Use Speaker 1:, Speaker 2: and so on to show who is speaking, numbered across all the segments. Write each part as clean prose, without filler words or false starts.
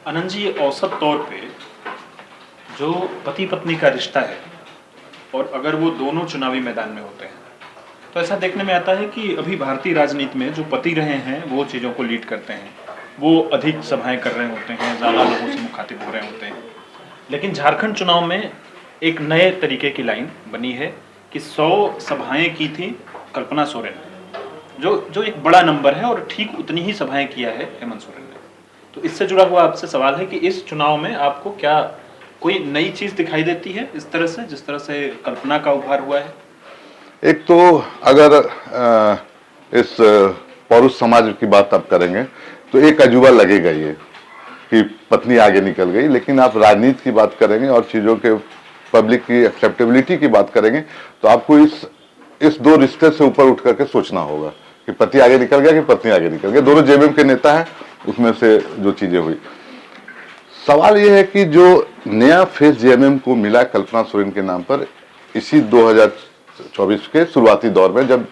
Speaker 1: आनंद जी, औसत तौर पे जो पति पत्नी का रिश्ता है और अगर वो दोनों चुनावी मैदान में होते हैं तो ऐसा देखने में आता है कि अभी भारतीय राजनीति में जो पति रहे हैं वो चीज़ों को लीड करते हैं, वो अधिक सभाएं कर रहे होते हैं, ज़्यादा लोगों से मुखातिब हो रहे होते हैं। लेकिन झारखंड चुनाव में एक नए तरीके की लाइन बनी है कि 100 सभाएं की थी कल्पना सोरेन ने, जो एक बड़ा नंबर है, और ठीक उतनी ही सभाएं किया है हेमंत सोरेन ने। तो इससे जुड़ा हुआ आपसे सवाल है कि इस चुनाव में आपको क्या कोई नई चीज दिखाई देती है इस तरह से, जिस तरह से कल्पना का उभार हुआ है?
Speaker 2: एक तो अगर इस पौरुष समाज की बात आप करेंगे तो एक अजूबा लगेगा ये कि पत्नी आगे निकल गई, लेकिन आप राजनीति की बात करेंगे और चीज़ों के पब्लिक की एक्सेप्टेबिलिटी की बात करेंगे तो आपको इस दो रिश्ते से ऊपर उठ करके सोचना होगा कि पति आगे निकल गया कि पत्नी आगे निकल गया। दोनों जेएमएम के नेता हैं, उसमें से जो चीज़ें हुई। सवाल ये है कि जो नया फेस जेएमएम को मिला कल्पना सोरेन के नाम पर इसी 2024 के शुरुआती दौर में, जब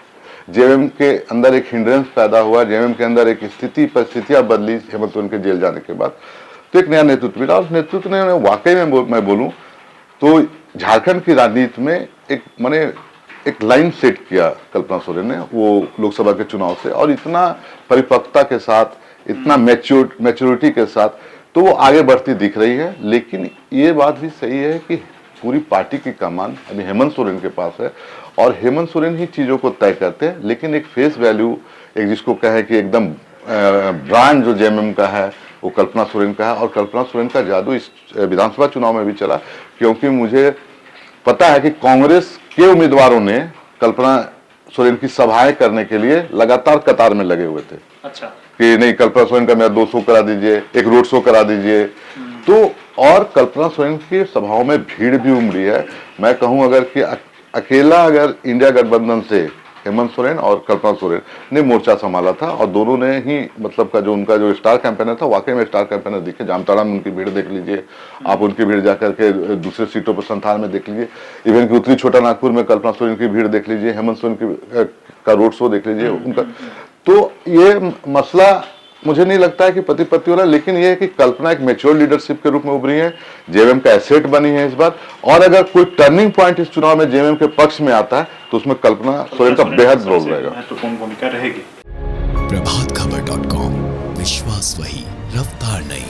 Speaker 2: जेएमएम के अंदर एक हिंड्रेंस पैदा हुआ, जेएमएम के अंदर एक परिस्थितियां बदली हेमंत सोरेन के जेल जाने के बाद, तो एक नया नेतृत्व मिला। और नेतृत्व ने वाकई में मैं बोलूं तो झारखंड की राजनीति में एक लाइन सेट किया कल्पना सोरेन ने, वो लोकसभा के चुनाव से, और इतना परिपक्वता के साथ, इतना मैच्योरिटी के साथ, तो वो आगे बढ़ती दिख रही है। लेकिन ये बात भी सही है कि पूरी पार्टी की कमान अभी हेमंत सोरेन के पास है और हेमंत सोरेन ही चीज़ों को तय करते हैं। लेकिन एक फेस वैल्यू, एक जिसको कहे कि एकदम ब्रांड जो जेएमएम का है वो कल्पना सोरेन का है। और कल्पना सोरेन का जादू इस विधानसभा चुनाव में भी चला, क्योंकि मुझे पता है कि कांग्रेस के उम्मीदवारों ने कल्पना सोरेन की सभाएं करने के लिए लगातार कतार में लगे हुए थे।
Speaker 1: अच्छा, कि
Speaker 2: नहीं, कल्पना सोरेन का मेरा 200 करा दीजिए, एक रोड शो करा दीजिए। तो और कल्पना सोरेन की सभाओं में भीड़ भी उमड़ी है। मैं कहूं अगर कि अकेला अगर इंडिया गठबंधन से हेमंत सोरेन और कल्पना सोरेन ने मोर्चा संभाला था, और दोनों ने ही मतलब का जो उनका जो स्टार कैंपेनर था, वाकई में स्टार कैंपेनर दिखे। जामताड़ा में उनकी भीड़ देख लीजिए आप, उनकी भीड़ जाकर के दूसरे सीटों पर संथाल में देख लीजिए, इवन कि उत्तरी छोटा नागपुर में कल्पना सोरेन की भीड़ देख लीजिए, हेमंत सोरेन का रोड शो देख लीजिए उनका। तो ये मसला मुझे नहीं लगता है कि पति पत्नी वाला, लेकिन ये है कि कल्पना एक मैच्योर लीडरशिप के रूप में उभरी है, जेएमएम का एसेट बनी है इस बार। और अगर कोई टर्निंग पॉइंट इस चुनाव में जेएमएम के पक्ष में आता है तो उसमें कल्पना सोरेन का बेहद रोल रहेगा,
Speaker 1: महत्वपूर्ण भूमिका रहेगी।
Speaker 3: प्रभातखबर.com, विश्वास वही, रफ्तार नहीं।